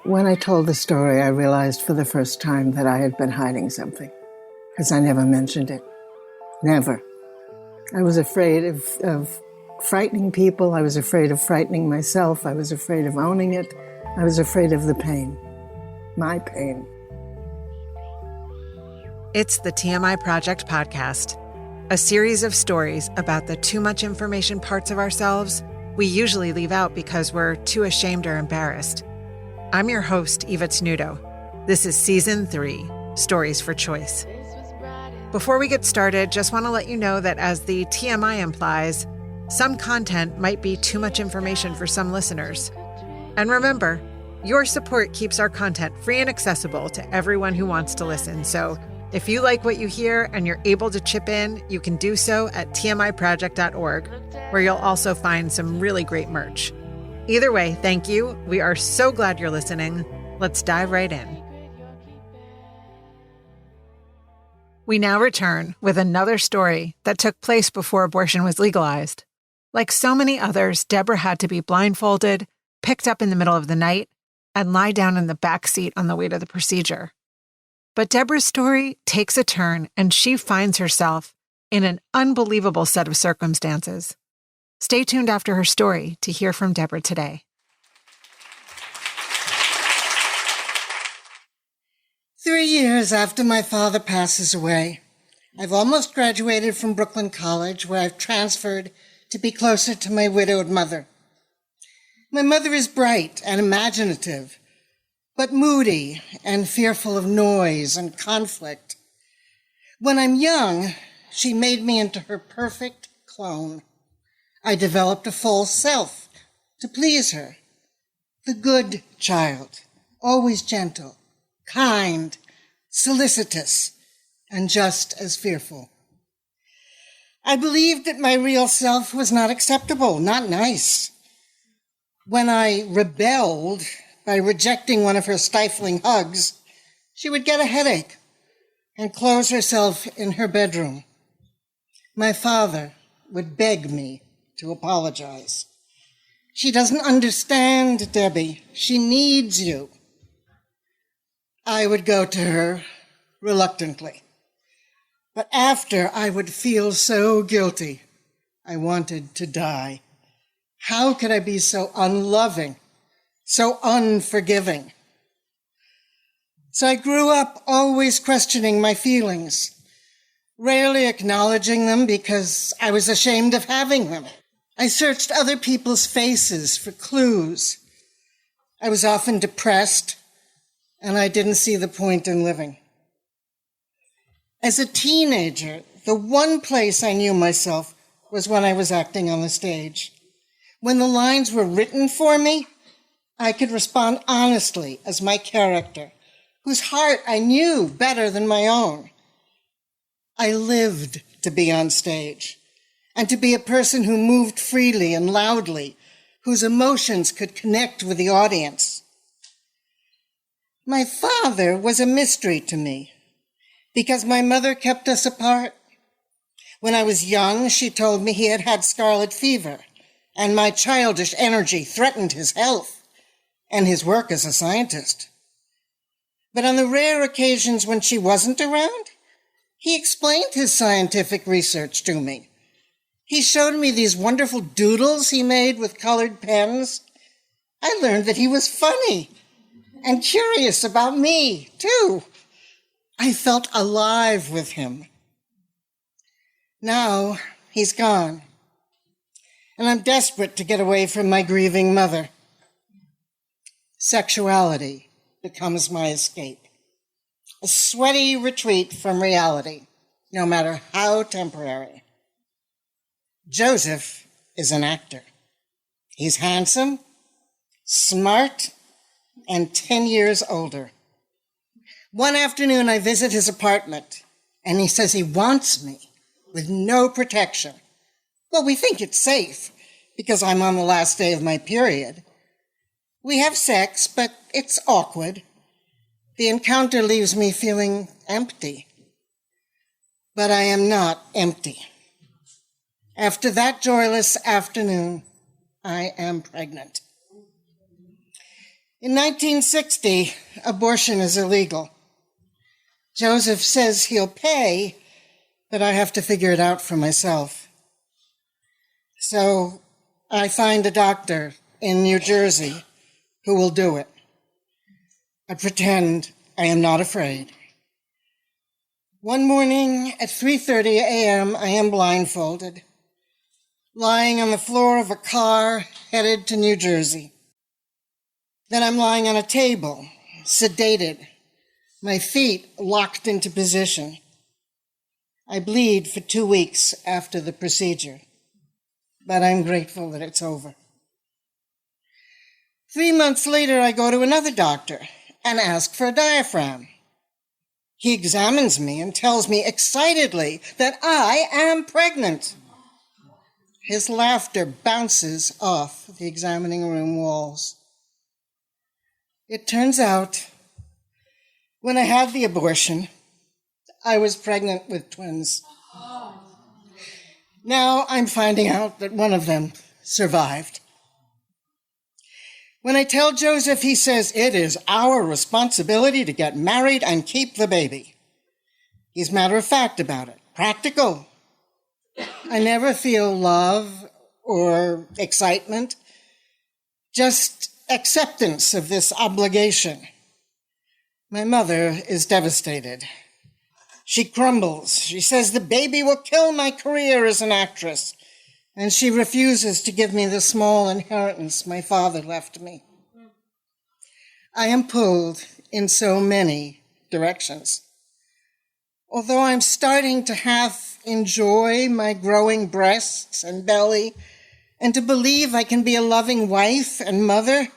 When I told the story, I realized for the first time that I had been hiding something, because I never mentioned it. Never. I was afraid of frightening people. I was afraid of frightening myself. I was afraid of owning it. I was afraid of the pain. My pain. It's the TMI Project Podcast, a series of stories about the too much information parts of ourselves we usually leave out because we're too ashamed or embarrassed. I'm your host, Eva Tenuto. This is Season 3, Stories for Choice. Before we get started, just want to let you know that as the TMI implies, some content might be too much information for some listeners. And remember, your support keeps our content free and accessible to everyone who wants to listen. So if you like what you hear and you're able to chip in, you can do so at tmiproject.org, where you'll also find some really great merch. Either way, thank you. We are so glad you're listening. Let's dive right in. We now return with another story that took place before abortion was legalized. Like so many others, Deborah had to be blindfolded, picked up in the middle of the night, and lie down in the back seat on the way to the procedure. But Deborah's story takes a turn, and she finds herself in an unbelievable set of circumstances. Stay tuned after her story to hear from Deborah today. 3 years after my father passes away, I've almost graduated from Brooklyn College, where I've transferred to be closer to my widowed mother. My mother is bright and imaginative, but moody and fearful of noise and conflict. When I'm young, she made me into her perfect clone. I developed a false self to please her. The good child, always gentle, kind, solicitous, and just as fearful. I believed that my real self was not acceptable, not nice. When I rebelled by rejecting one of her stifling hugs, she would get a headache and close herself in her bedroom. My father would beg me to apologize. She doesn't understand, Debbie. She needs you. I would go to her reluctantly. But after, I would feel so guilty. I wanted to die. How could I be so unloving, so unforgiving? So I grew up always questioning my feelings, rarely acknowledging them because I was ashamed of having them. I searched other people's faces for clues. I was often depressed, and I didn't see the point in living. As a teenager, the one place I knew myself was when I was acting on the stage. When the lines were written for me, I could respond honestly as my character, whose heart I knew better than my own. I lived to be on stage, and to be a person who moved freely and loudly, whose emotions could connect with the audience. My father was a mystery to me, because my mother kept us apart. When I was young, she told me he had had scarlet fever, and my childish energy threatened his health and his work as a scientist. But on the rare occasions when she wasn't around, he explained his scientific research to me. He showed me these wonderful doodles he made with colored pens. I learned that he was funny and curious about me, too. I felt alive with him. Now he's gone, and I'm desperate to get away from my grieving mother. Sexuality becomes my escape, a sweaty retreat from reality, no matter how temporary. Joseph is an actor. He's handsome, smart, and 10 years older. One afternoon, I visit his apartment, and he says he wants me with no protection. Well, we think it's safe because I'm on the last day of my period. We have sex, but it's awkward. The encounter leaves me feeling empty. But I am not empty. After that joyless afternoon, I am pregnant. In 1960, abortion is illegal. Joseph says he'll pay, but I have to figure it out for myself. So I find a doctor in New Jersey who will do it. I pretend I am not afraid. One morning at 3:30 a.m., I am blindfolded, lying on the floor of a car headed to New Jersey. Then I'm lying on a table, sedated, my feet locked into position. I bleed for 2 weeks after the procedure, but I'm grateful that it's over. 3 months later, I go to another doctor and ask for a diaphragm. He examines me and tells me excitedly that I am pregnant. His laughter bounces off the examining room walls. It turns out, when I had the abortion, I was pregnant with twins. Now I'm finding out that one of them survived. When I tell Joseph, he says it is our responsibility to get married and keep the baby. He's matter of fact about it, practical. I never feel love or excitement, just acceptance of this obligation. My mother is devastated. She crumbles. She says the baby will kill my career as an actress, and she refuses to give me the small inheritance my father left me. I am pulled in so many directions. Although I'm starting to half enjoy my growing breasts and belly, and to believe I can be a loving wife and mother,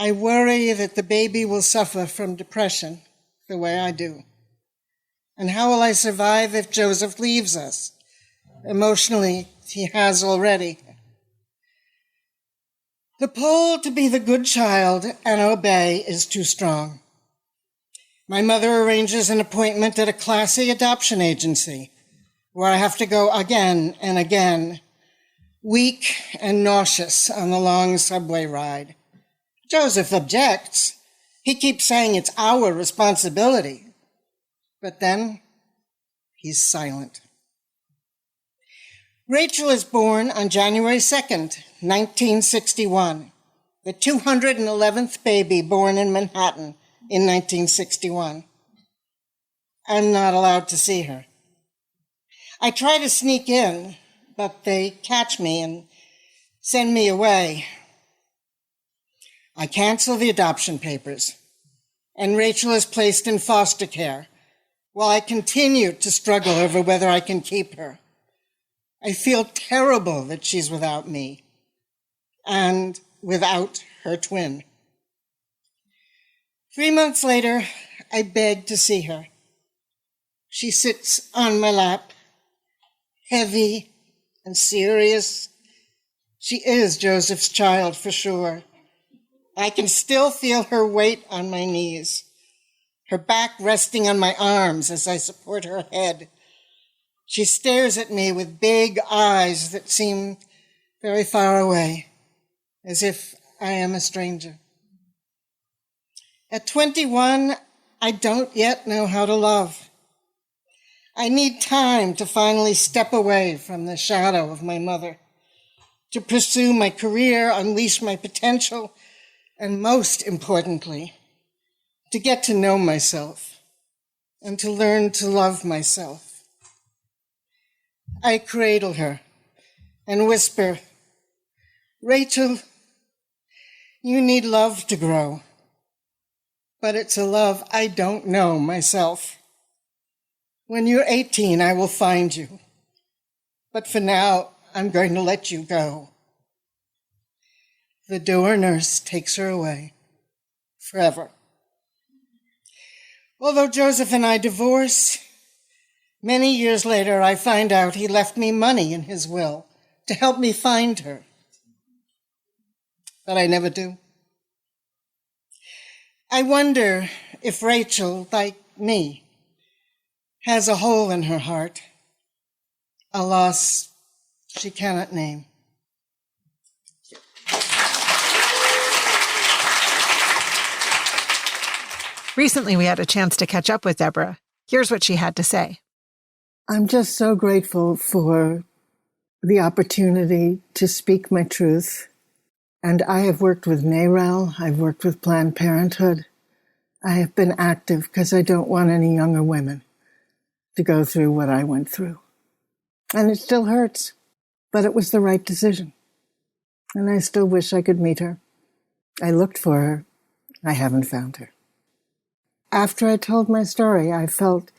I worry that the baby will suffer from depression the way I do. And how will I survive if Joseph leaves us? Emotionally, he has already. The pull to be the good child and obey is too strong. My mother arranges an appointment at a classy adoption agency where I have to go again and again, weak and nauseous on the long subway ride. Joseph objects. He keeps saying it's our responsibility. But then he's silent. Rachel is born on January 2nd, 1961, the 211th baby born in Manhattan in 1961. I'm not allowed to see her. I try to sneak in, but they catch me and send me away. I cancel the adoption papers, and Rachel is placed in foster care while I continue to struggle over whether I can keep her. I feel terrible that she's without me and without her twin. 3 months later, I beg to see her. She sits on my lap, heavy and serious. She is Joseph's child for sure. I can still feel her weight on my knees, her back resting on my arms as I support her head. She stares at me with big eyes that seem very far away, as if I am a stranger. At 21, I don't yet know how to love. I need time to finally step away from the shadow of my mother, to pursue my career, unleash my potential, and most importantly, to get to know myself and to learn to love myself. I cradle her and whisper, Rachel, you need love to grow, but it's a love I don't know myself. When you're 18, I will find you, but for now, I'm going to let you go. The door nurse takes her away forever. Although Joseph and I divorce, many years later, I find out he left me money in his will to help me find her. But I never do. I wonder if Rachel, like me, has a hole in her heart, a loss she cannot name. Recently, we had a chance to catch up with Deborah. Here's what she had to say. I'm just so grateful for the opportunity to speak my truth. And I have worked with NARAL. I've worked with Planned Parenthood. I have been active because I don't want any younger women to go through what I went through. And it still hurts, but it was the right decision. And I still wish I could meet her. I looked for her. I haven't found her. After I told my story, I felt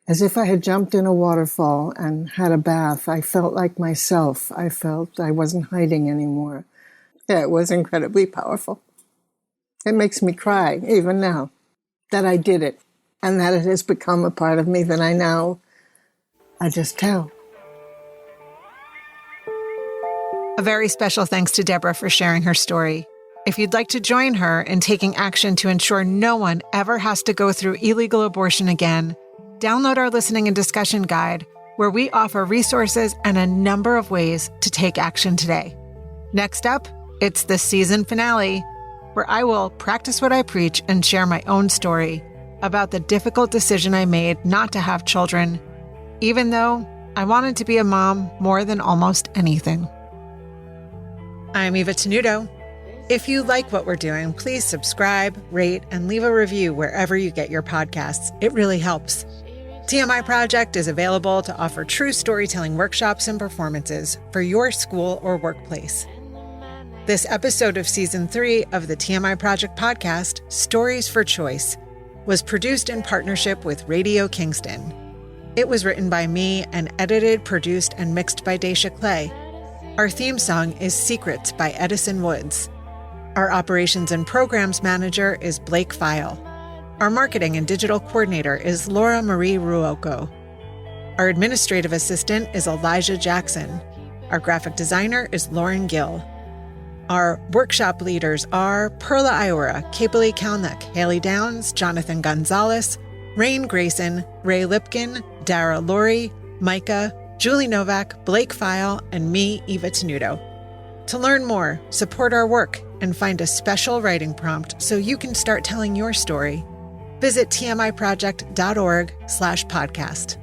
as if I had jumped in a waterfall and had a bath. I felt like myself. I felt I wasn't hiding anymore. Yeah, it was incredibly powerful. It makes me cry, even now, that I did it and that it has become a part of me that I just tell. A very special thanks to Deborah for sharing her story. If you'd like to join her in taking action to ensure no one ever has to go through illegal abortion again, download our listening and discussion guide, where we offer resources and a number of ways to take action today. Next up, it's the season finale, where I will practice what I preach and share my own story about the difficult decision I made not to have children, even though I wanted to be a mom more than almost anything. I'm Eva Tenuto. If you like what we're doing, please subscribe, rate, and leave a review wherever you get your podcasts. It really helps. TMI Project is available to offer true storytelling workshops and performances for your school or workplace. This episode of Season 3 of the TMI Project Podcast, Stories for Choice, was produced in partnership with Radio Kingston. It was written by me and edited, produced, and mixed by Dacia Clay. Our theme song is Secrets by Edison Woods. Our operations and programs manager is Blake Pfeil. Our marketing and digital coordinator is Laura Marie Ruocco. Our administrative assistant is Elijah Jackson. Our graphic designer is Lauren Gill. Our workshop leaders are Perla Ayora, Kiebpoli Calnek, Hayley Downs, Jonathan Gonzalez, Raine Grayson, Rae Lipkind, Dara Lurie, Micah, Julie Novak, Blake Pfeil, and me, Eva Tenuto. To learn more, support our work, and find a special writing prompt so you can start telling your story, visit tmiproject.org/podcast.